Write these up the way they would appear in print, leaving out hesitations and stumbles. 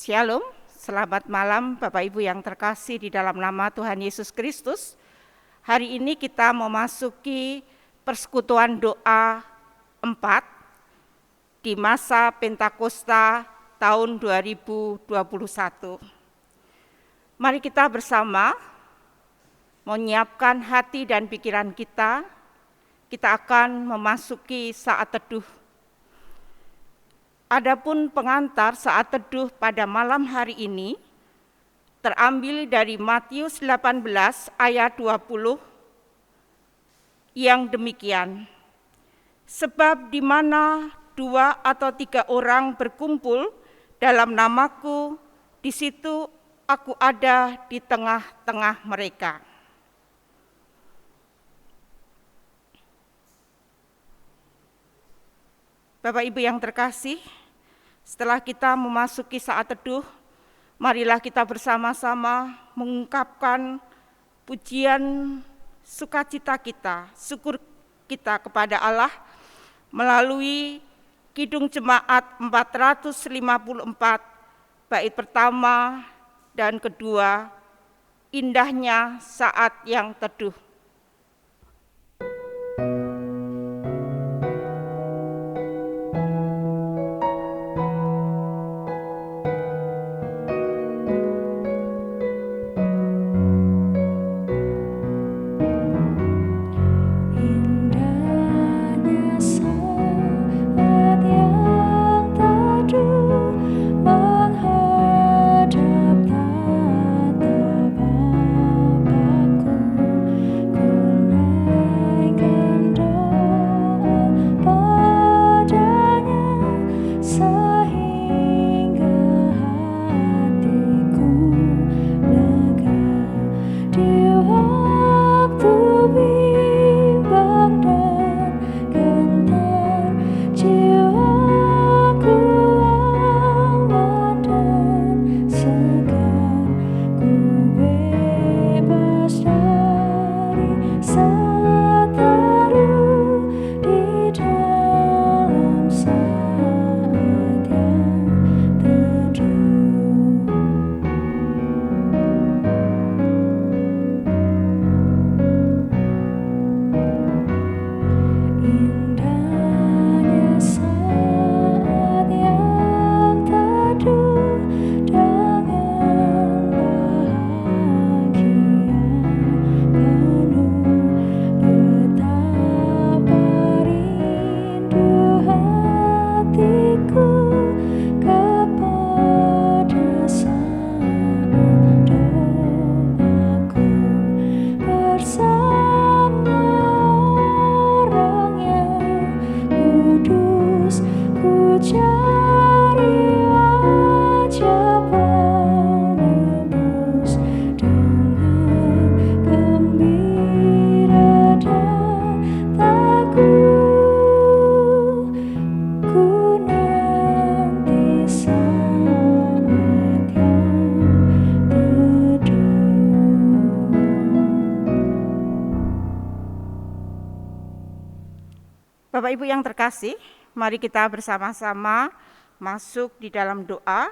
Shalom, selamat malam Bapak Ibu yang terkasih di dalam nama Tuhan Yesus Kristus. Hari ini kita memasuki persekutuan doa 4 di masa Pentakosta tahun 2021. Mari kita bersama menyiapkan hati dan pikiran kita. Kita akan memasuki saat teduh. Adapun pengantar saat teduh pada malam hari ini terambil dari Matius 18 ayat 20 yang demikian. Sebab di mana 2 atau 3 orang berkumpul dalam namaku, di situ aku ada di tengah-tengah mereka. Bapak Ibu yang terkasih, setelah kita memasuki saat teduh, marilah kita bersama-sama mengungkapkan pujian sukacita kita, syukur kita kepada Allah melalui Kidung Jemaat 454, bait pertama dan kedua, indahnya saat yang teduh. Bapak Ibu yang terkasih, mari kita bersama-sama masuk di dalam doa.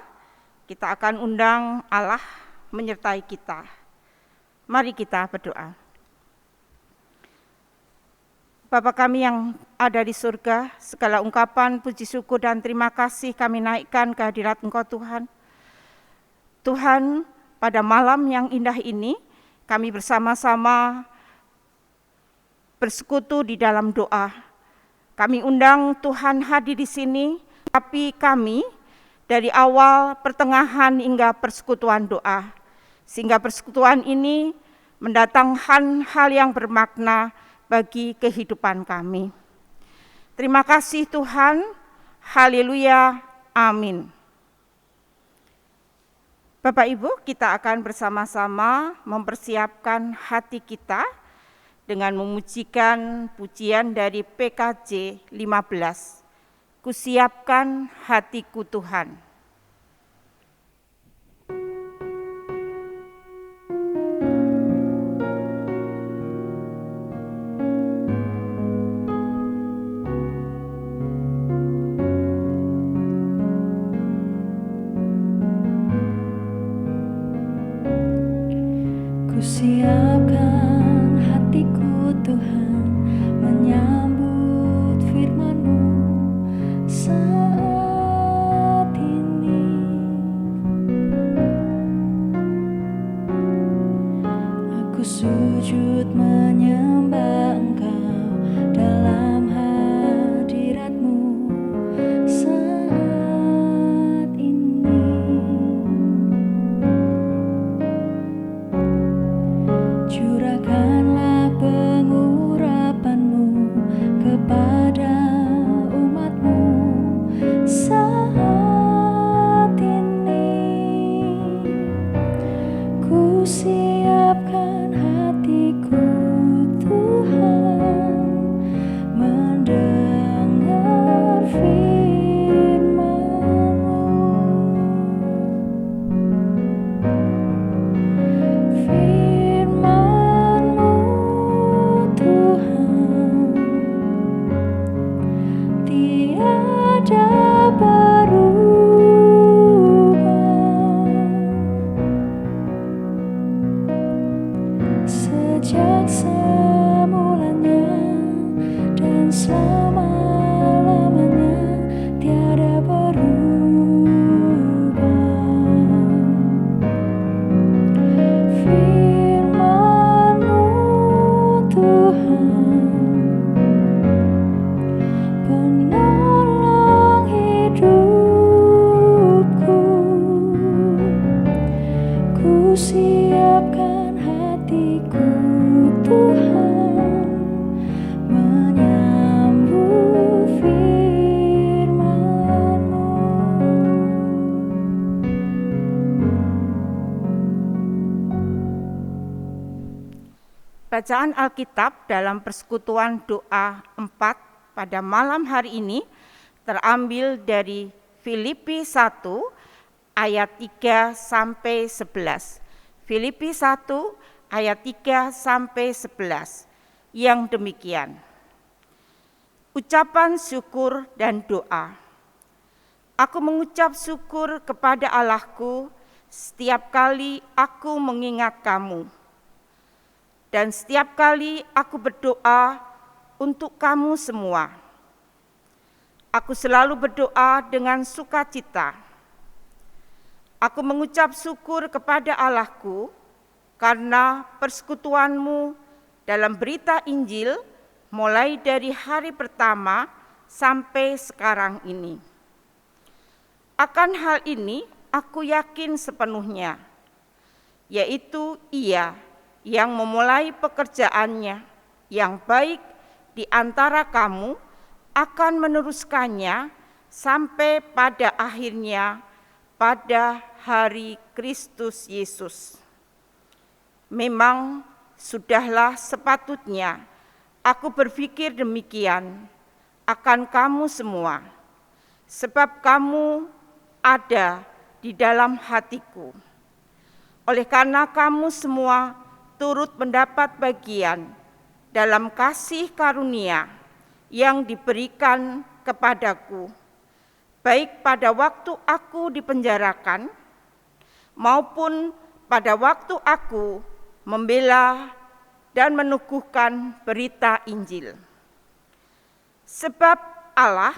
Kita akan undang Allah menyertai kita. Mari kita berdoa. Bapa kami yang ada di surga, segala ungkapan puji syukur dan terima kasih kami naikkan ke hadirat Engkau Tuhan. Tuhan, pada malam yang indah ini, kami bersama-sama bersekutu di dalam doa. Kami undang Tuhan hadir di sini, tapi kami dari awal, pertengahan hingga persekutuan doa. Sehingga persekutuan ini mendatangkan hal yang bermakna bagi kehidupan kami. Terima kasih Tuhan, haleluya, amin. Bapak Ibu, kita akan bersama-sama mempersiapkan hati kita dengan memujikan pujian dari PKJ 15. Kusiapkan hatiku Tuhan. siapkan hatiku Tuhan menyambut firman-Mu saat ini. Aku sujud menyembah Engkau dalam hadirat-Mu saat ini. Curahkanlah pengurapan-Mu kepada umat-Mu saat ini. Ku siapkan hatiku Tuhan mendengar firman-Mu. Firman-Mu Tuhan tiada berubah sejak semulanya dan selama-lamanya tiada berubah. Firman-Mu Tuhan penolong hidupku. Ku siapkan hatiku Tuhan menyambut firman-Mu. Bacaan Alkitab dalam persekutuan doa 4 pada malam hari ini terambil dari Filipi 1 ayat 3 sampai 11. Filipi 1 ayat 3 sampai 11 yang demikian. Ucapan syukur dan doa. Aku mengucap syukur kepada Allahku setiap kali aku mengingat kamu. Dan setiap kali aku berdoa untuk kamu semua. Aku selalu berdoa dengan sukacita. Aku mengucap syukur kepada Allahku karena persekutuanmu dalam berita Injil mulai dari hari pertama sampai sekarang ini. Akan hal ini aku yakin sepenuhnya, yaitu Ia yang memulai pekerjaannya yang baik di antara kamu akan meneruskannya sampai pada akhirnya pada hari Kristus Yesus. Memang sudahlah sepatutnya aku berpikir demikian akan kamu semua, sebab kamu ada di dalam hatiku. Oleh karena kamu semua turut mendapat bagian dalam kasih karunia yang diberikan kepadaku, baik pada waktu aku dipenjarakan maupun pada waktu aku membela dan meneguhkan berita Injil. Sebab Allah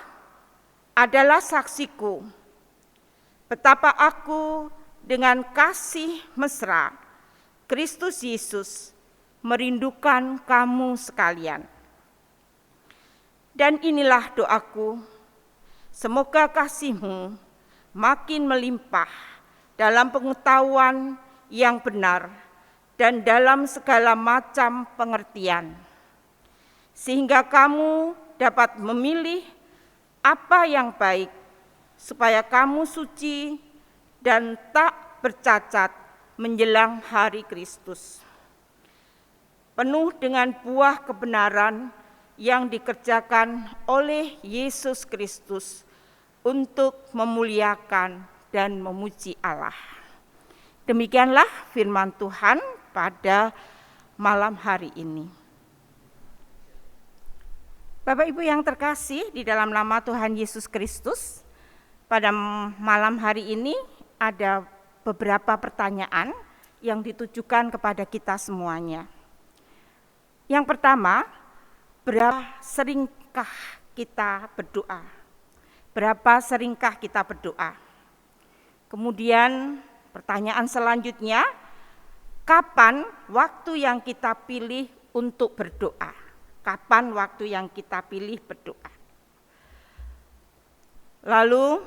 adalah saksiku, betapa aku dengan kasih mesra Kristus Yesus merindukan kamu sekalian. Dan inilah doaku, semoga kasih-Mu makin melimpah dalam pengetahuan yang benar dan dalam segala macam pengertian, sehingga kamu dapat memilih apa yang baik, supaya kamu suci dan tak bercacat menjelang hari Kristus, penuh dengan buah kebenaran yang dikerjakan oleh Yesus Kristus untuk memuliakan dan memuji Allah. Demikianlah firman Tuhan pada malam hari ini. Bapak Ibu yang terkasih di dalam nama Tuhan Yesus Kristus, pada malam hari ini ada beberapa pertanyaan yang ditujukan kepada kita semuanya. Yang pertama, berapa seringkah kita berdoa? Berapa seringkah kita berdoa? Kemudian pertanyaan selanjutnya, kapan waktu yang kita pilih untuk berdoa? Kapan waktu yang kita pilih berdoa? Lalu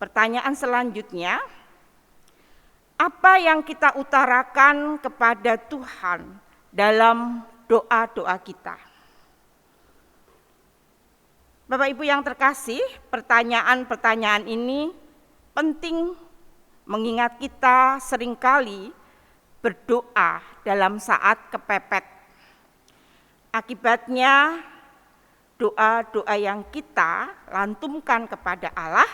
pertanyaan selanjutnya, apa yang kita utarakan kepada Tuhan dalam doa-doa kita? Bapak Ibu yang terkasih, pertanyaan-pertanyaan ini penting mengingat kita seringkali berdoa dalam saat kepepet. Akibatnya doa-doa yang kita lantunkan kepada Allah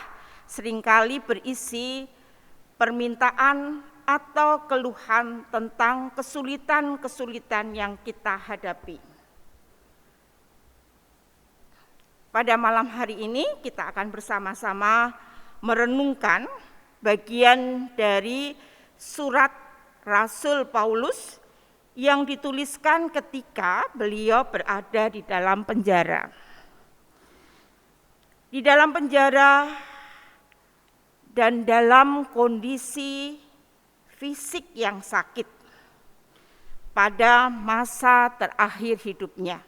seringkali berisi permintaan atau keluhan tentang kesulitan-kesulitan yang kita hadapi. Pada malam hari ini kita akan bersama-sama merenungkan bagian dari surat Rasul Paulus yang dituliskan ketika beliau berada di dalam penjara. Di dalam penjara dan dalam kondisi fisik yang sakit pada masa terakhir hidupnya.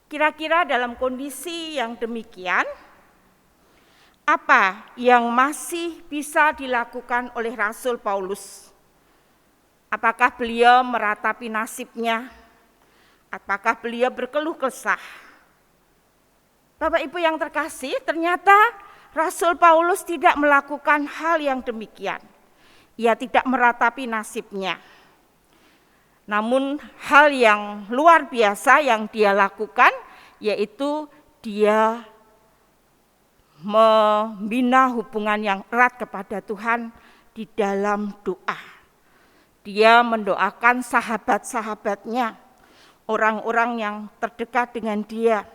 Kira-kira dalam kondisi yang demikian, apa yang masih bisa dilakukan oleh Rasul Paulus? Apakah beliau meratapi nasibnya? Apakah beliau berkeluh kesah? Bapak Ibu yang terkasih, ternyata Rasul Paulus tidak melakukan hal yang demikian. Ia tidak meratapi nasibnya. Namun hal yang luar biasa yang dia lakukan yaitu dia membina hubungan yang erat kepada Tuhan di dalam doa. Dia mendoakan sahabat-sahabatnya, orang-orang yang terdekat dengan dia,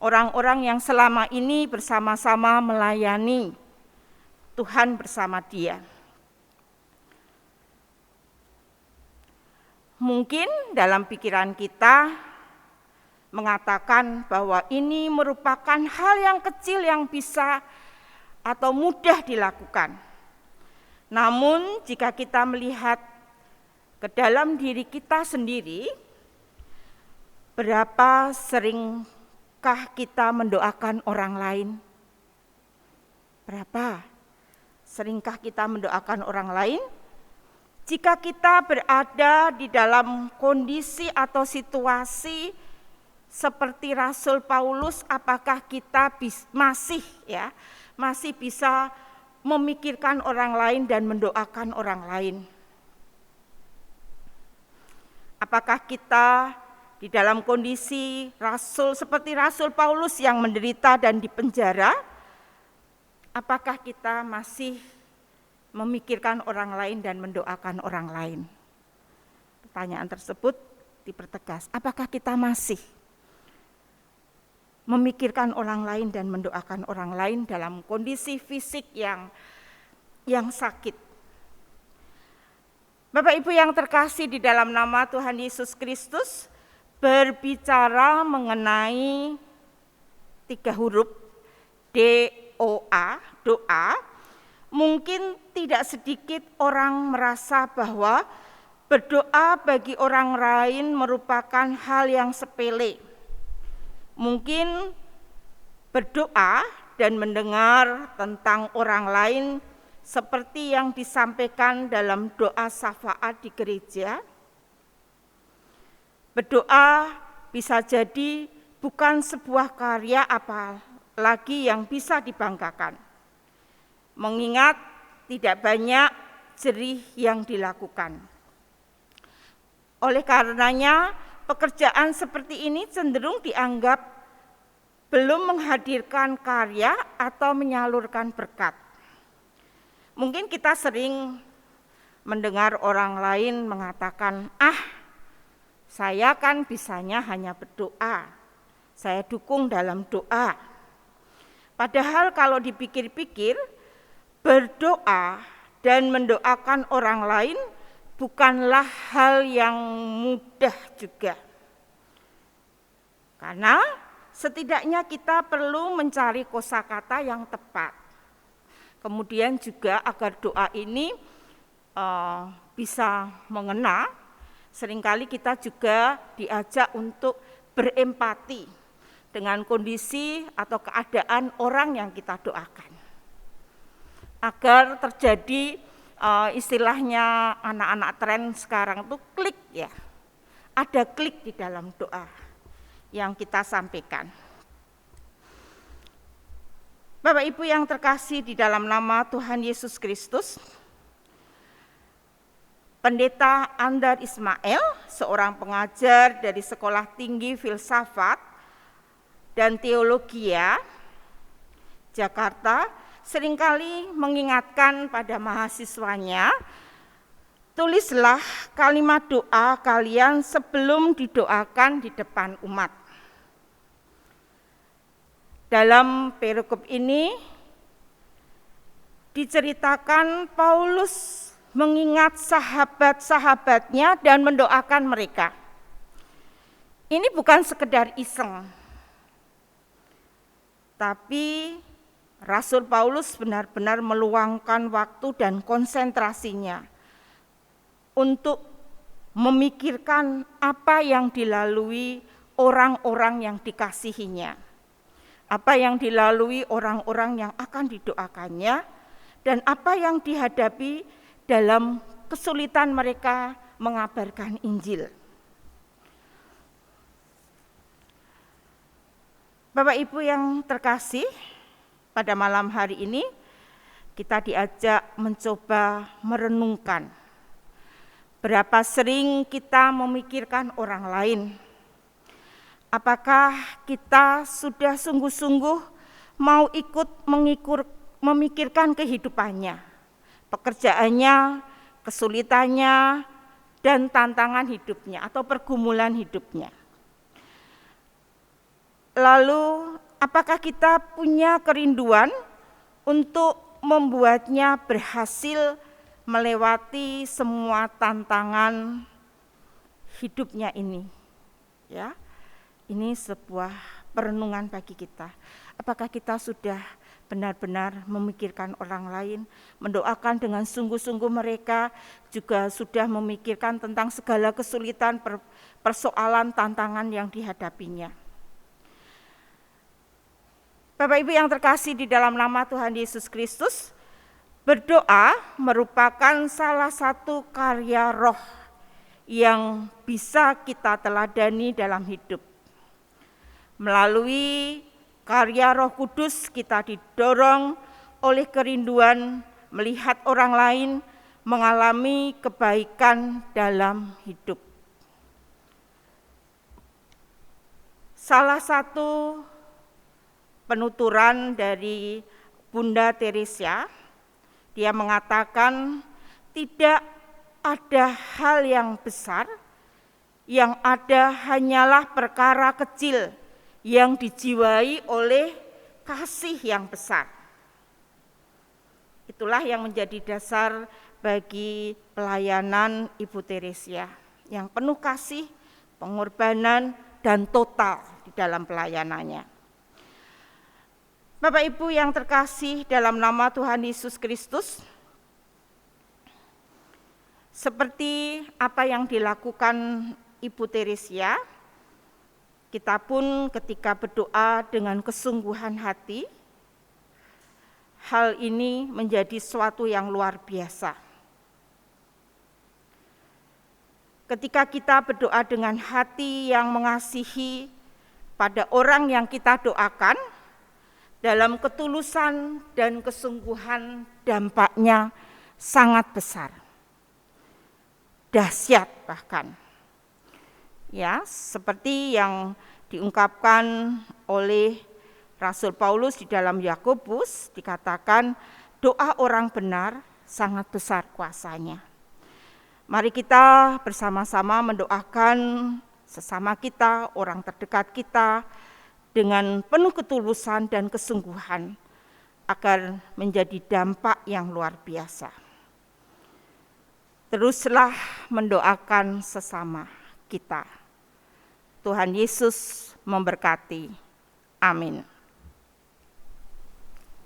orang-orang yang selama ini bersama-sama melayani Tuhan bersama dia. Mungkin dalam pikiran kita mengatakan bahwa ini merupakan hal yang kecil yang bisa atau mudah dilakukan. Namun jika kita melihat ke dalam diri kita sendiri, berapa seringkah kita mendoakan orang lain? Berapa seringkah kita mendoakan orang lain? Jika kita berada di dalam kondisi atau situasi seperti Rasul Paulus, apakah kita masih bisa memikirkan orang lain dan mendoakan orang lain? Apakah kita di dalam kondisi seperti Rasul Paulus yang menderita dan dipenjara, apakah kita masih memikirkan orang lain dan mendoakan orang lain? Pertanyaan tersebut dipertegas. Apakah kita masih memikirkan orang lain dan mendoakan orang lain dalam kondisi fisik yang sakit? Bapak Ibu yang terkasih, di dalam nama Tuhan Yesus Kristus berbicara mengenai 3 huruf DOA, doa. Mungkin tidak sedikit orang merasa bahwa berdoa bagi orang lain merupakan hal yang sepele. Mungkin berdoa dan mendengar tentang orang lain seperti yang disampaikan dalam doa syafaat di gereja. Berdoa bisa jadi bukan sebuah karya apalagi yang bisa dibanggakan. Mengingat tidak banyak jerih yang dilakukan. Oleh karenanya, pekerjaan seperti ini cenderung dianggap belum menghadirkan karya atau menyalurkan berkat. Mungkin kita sering mendengar orang lain mengatakan, saya kan bisanya hanya berdoa, saya dukung dalam doa. Padahal kalau dipikir-pikir, berdoa dan mendoakan orang lain bukanlah hal yang mudah juga. Karena setidaknya kita perlu mencari kosakata yang tepat. Kemudian juga agar doa ini bisa mengena, seringkali kita juga diajak untuk berempati dengan kondisi atau keadaan orang yang kita doakan. Agar terjadi istilahnya anak-anak tren sekarang itu klik ya. Ada klik di dalam doa yang kita sampaikan. Bapak Ibu yang terkasih di dalam nama Tuhan Yesus Kristus, Pendeta Andar Ismail, seorang pengajar dari Sekolah Tinggi Filsafat dan Teologia Jakarta, seringkali mengingatkan pada mahasiswanya, tulislah kalimat doa kalian sebelum didoakan di depan umat. Dalam perikop ini diceritakan Paulus mengingat sahabat-sahabatnya dan mendoakan mereka. Ini bukan sekedar iseng, tapi Rasul Paulus benar-benar meluangkan waktu dan konsentrasinya untuk memikirkan apa yang dilalui orang-orang yang dikasihinya, apa yang dilalui orang-orang yang akan didoakannya, dan apa yang dihadapi dalam kesulitan mereka mengabarkan Injil. Bapak Ibu yang terkasih, pada malam hari ini kita diajak mencoba merenungkan berapa sering kita memikirkan orang lain. Apakah kita sudah sungguh-sungguh mau ikut memikirkan kehidupannya, pekerjaannya, kesulitannya, dan tantangan hidupnya atau pergumulan hidupnya? Lalu apakah kita punya kerinduan untuk membuatnya berhasil melewati semua tantangan hidupnya ini? Ya, ini sebuah perenungan bagi kita. Apakah kita sudah benar-benar memikirkan orang lain, mendoakan dengan sungguh-sungguh mereka, juga sudah memikirkan tentang segala kesulitan, persoalan, tantangan yang dihadapinya? Bapak Ibu yang terkasih di dalam nama Tuhan Yesus Kristus, berdoa merupakan salah satu karya roh yang bisa kita teladani dalam hidup. Melalui karya Roh Kudus kita didorong oleh kerinduan melihat orang lain mengalami kebaikan dalam hidup. Salah satu penuturan dari Bunda Teresa, dia mengatakan tidak ada hal yang besar, yang ada hanyalah perkara kecil yang dijiwai oleh kasih yang besar. Itulah yang menjadi dasar bagi pelayanan Ibu Teresa, yang penuh kasih, pengorbanan, dan total di dalam pelayanannya. Bapak Ibu yang terkasih dalam nama Tuhan Yesus Kristus, seperti apa yang dilakukan Ibu Teresa, kita pun ketika berdoa dengan kesungguhan hati, hal ini menjadi suatu yang luar biasa. Ketika kita berdoa dengan hati yang mengasihi pada orang yang kita doakan, dalam ketulusan dan kesungguhan dampaknya sangat besar, dahsyat bahkan. Ya, seperti yang diungkapkan oleh Rasul Paulus di dalam Yakobus, dikatakan doa orang benar sangat besar kuasanya. Mari kita bersama-sama mendoakan sesama kita, orang terdekat kita, dengan penuh ketulusan dan kesungguhan, agar menjadi dampak yang luar biasa. teruslah mendoakan sesama kita. Tuhan Yesus memberkati. Amin.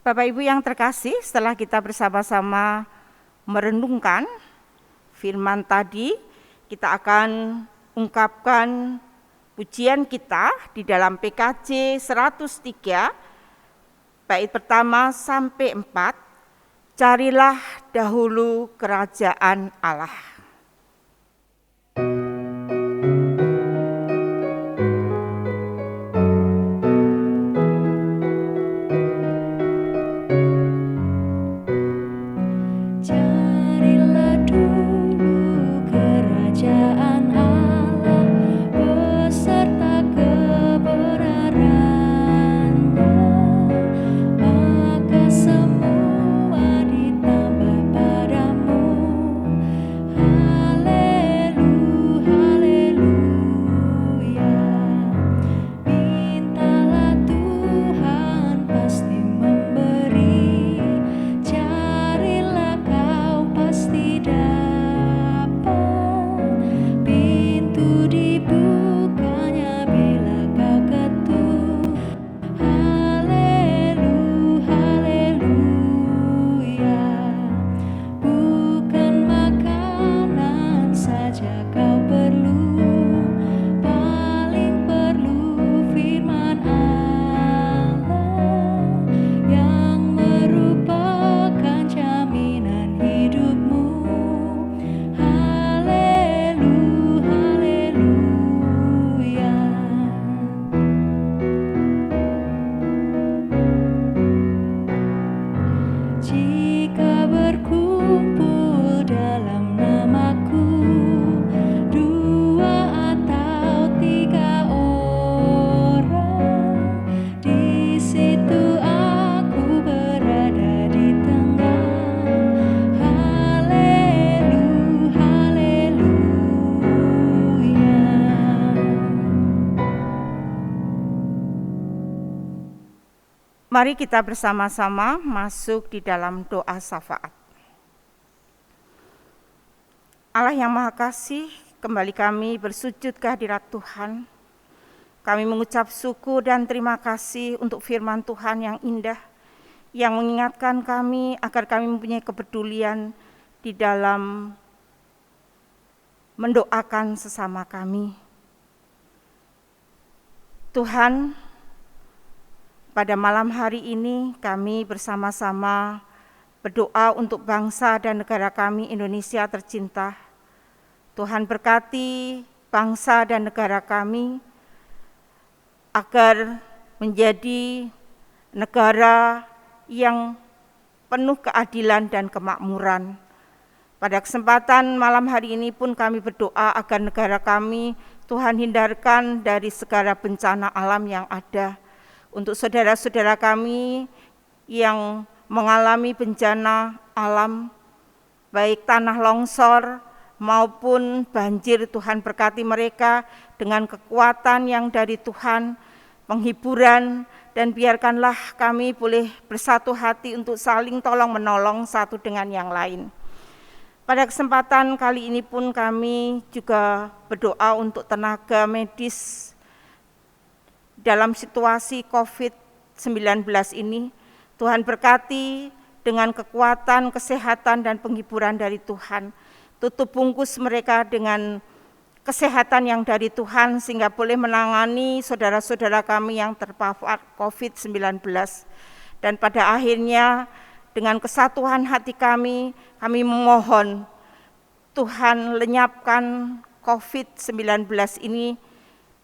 Bapak Ibu yang terkasih, setelah kita bersama-sama merenungkan firman tadi, kita akan ungkapkan pujian kita di dalam PKJ 103, bait pertama sampai 4, carilah dahulu kerajaan Allah. Carilah dulu kerajaan Allah beserta kebenarannya, maka semua ditambah padamu. Haleluya, haleluya. Mintalah Tuhan pasti memberi, carilah kau pasti dapat, pintu dibukanya bila kau ketuk. Haleluya, haleluya. Bukan makanan saja kau perlu, paling perlu firman Allah yang merupakan jaminan hidupmu. Haleluya, haleluya. Jika berkumpul dalam namaku, 2 atau 3 orang, di situ aku berada di tengah. Haleluya, haleluya. Mari kita bersama-sama masuk di dalam doa syafaat. Allah yang Maha Kasih, kembali kami bersujud ke hadirat Tuhan. Kami mengucap syukur dan terima kasih untuk firman Tuhan yang indah, yang mengingatkan kami agar kami mempunyai kepedulian di dalam mendoakan sesama kami. Tuhan, pada malam hari ini kami bersama-sama berdoa untuk bangsa dan negara kami Indonesia tercinta. Tuhan berkati bangsa dan negara kami agar menjadi negara yang penuh keadilan dan kemakmuran. Pada kesempatan malam hari ini pun kami berdoa agar negara kami Tuhan hindarkan dari segala bencana alam yang ada. Untuk saudara-saudara kami yang mengalami bencana alam, baik tanah longsor maupun banjir, Tuhan berkati mereka dengan kekuatan yang dari Tuhan, penghiburan, dan biarkanlah kami boleh bersatu hati untuk saling tolong-menolong satu dengan yang lain. Pada kesempatan kali ini pun kami juga berdoa untuk tenaga medis dalam situasi COVID-19 ini. Tuhan berkati dengan kekuatan, kesehatan, dan penghiburan dari Tuhan. Tutup bungkus mereka dengan kesehatan yang dari Tuhan, sehingga boleh menangani saudara-saudara kami yang terpapar COVID-19. Dan pada akhirnya, dengan kesatuan hati kami memohon Tuhan lenyapkan COVID-19 ini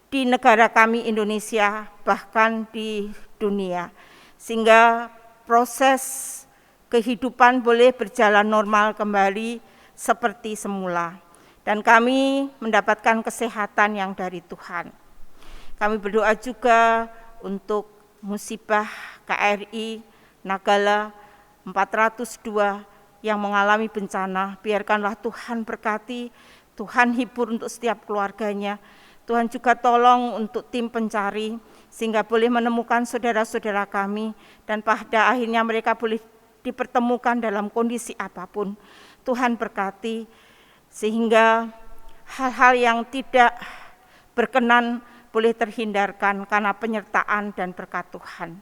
di negara kami Indonesia, bahkan di dunia, sehingga proses kehidupan boleh berjalan normal kembali seperti semula, dan kami mendapatkan kesehatan yang dari Tuhan. Kami berdoa juga untuk musibah KRI Nanggala 402 yang mengalami bencana. Biarkanlah Tuhan berkati, Tuhan hibur untuk setiap keluarganya. Tuhan juga tolong untuk tim pencari, sehingga boleh menemukan saudara-saudara kami, dan pada akhirnya mereka boleh dipertemukan dalam kondisi apapun. Tuhan berkati, sehingga hal-hal yang tidak berkenan boleh terhindarkan karena penyertaan dan berkat Tuhan.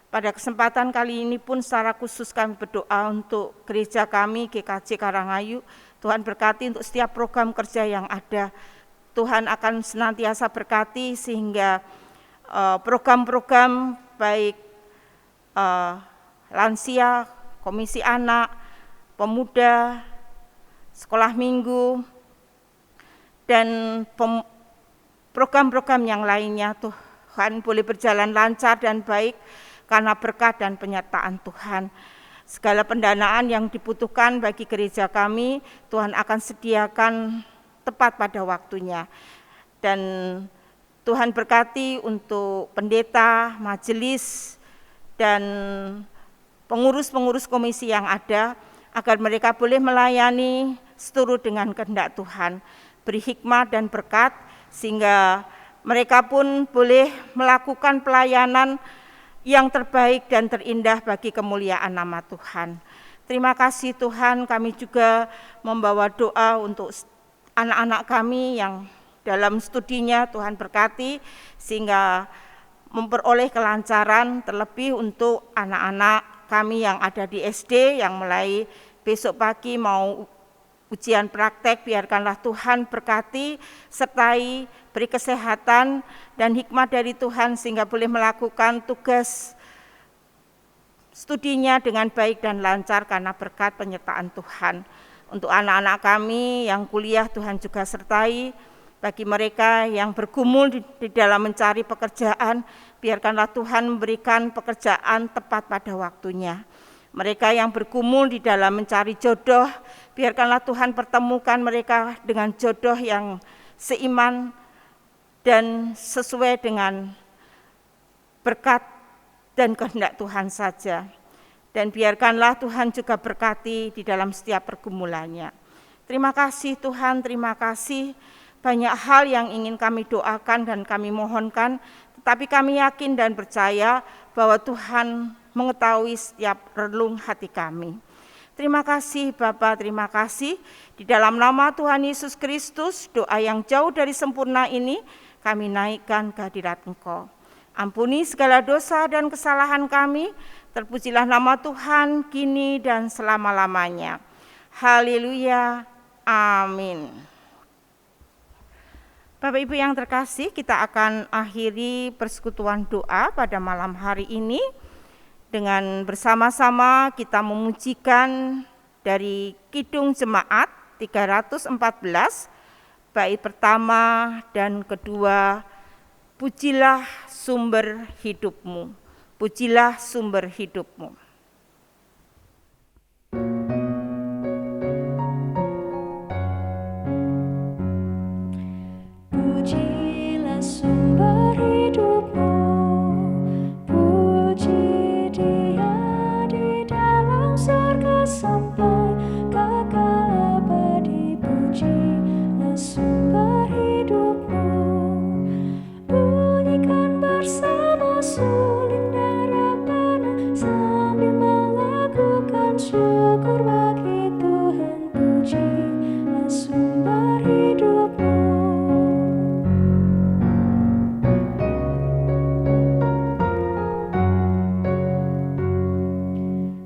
Pada kesempatan kali ini pun secara khusus kami berdoa untuk gereja kami GKJ Karangayu. Tuhan berkati untuk setiap program kerja yang ada. Tuhan akan senantiasa berkati sehingga program-program baik lansia, komisi anak, pemuda, sekolah minggu, dan program-program yang lainnya Tuhan boleh berjalan lancar dan baik karena berkat dan penyertaan Tuhan. Segala pendanaan yang dibutuhkan bagi gereja kami, Tuhan akan sediakan tepat pada waktunya. Dan Tuhan berkati untuk pendeta, majelis, dan pengurus-pengurus komisi yang ada, agar mereka boleh melayani seturut dengan kehendak Tuhan, beri hikmat dan berkat, sehingga mereka pun boleh melakukan pelayanan yang terbaik dan terindah bagi kemuliaan nama Tuhan. Terima kasih Tuhan, kami juga membawa doa untuk anak-anak kami yang dalam studinya, Tuhan berkati sehingga memperoleh kelancaran, terlebih untuk anak-anak kami yang ada di SD yang mulai besok pagi mau ujian praktek. Biarkanlah Tuhan berkati, sertai, beri kesehatan dan hikmat dari Tuhan sehingga boleh melakukan tugas studinya dengan baik dan lancar karena berkat penyertaan Tuhan. Untuk anak-anak kami yang kuliah, Tuhan juga sertai. Bagi mereka yang bergumul di dalam mencari pekerjaan, biarkanlah Tuhan memberikan pekerjaan tepat pada waktunya. Mereka yang bergumul di dalam mencari jodoh, biarkanlah Tuhan pertemukan mereka dengan jodoh yang seiman dan sesuai dengan berkat dan kehendak Tuhan saja. Dan biarkanlah Tuhan juga berkati di dalam setiap pergumulannya. Terima kasih Tuhan, terima kasih. Banyak hal yang ingin kami doakan dan kami mohonkan, tetapi kami yakin dan percaya bahwa Tuhan mengetahui setiap relung hati kami. Terima kasih Bapa, terima kasih. Di dalam nama Tuhan Yesus Kristus, doa yang jauh dari sempurna ini kami naikkan ke hadirat Engkau. Ampuni segala dosa dan kesalahan kami, terpujilah nama Tuhan kini dan selama-lamanya. Haleluya, amin. Bapak Ibu yang terkasih, kita akan akhiri persekutuan doa pada malam hari ini dengan bersama-sama kita memujikan dari Kidung Jemaat 314, bait pertama dan kedua, pujilah sumber hidupmu, pujilah sumber hidupmu. Pujilah sumber hidupmu, puji Dia di dalam surga sampai kekal abadi. Pujilah sumber hidupmu, bunyikan bersama suling dan rebana sambil melakukan syukur bagi Tuhan. Pujilah sumber hidupmu.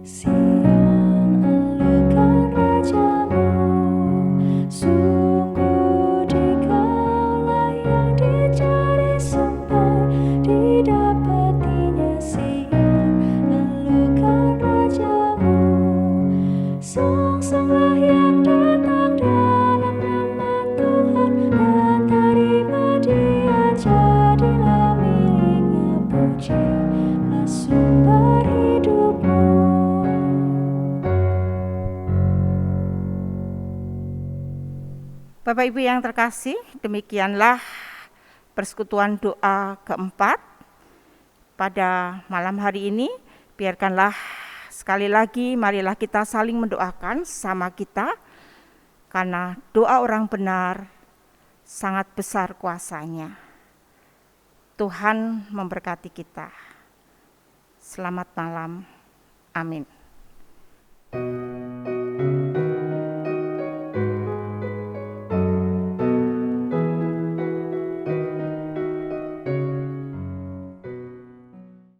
Sion, alukan rajamu, sungguh Dikaulah yang dicari sampai didapatinya. Sion, alukan rajamu, songsonglah yang datang dalam nama Tuhan, dan terima Dia jadilah miliknya. Pujilah sumber hidupmu. Bapak Ibu yang terkasih, demikianlah persekutuan doa keempat pada malam hari ini. Biarkanlah sekali lagi, marilah kita saling mendoakan sama kita, karena doa orang benar sangat besar kuasanya. Tuhan memberkati kita. Selamat malam. Amin.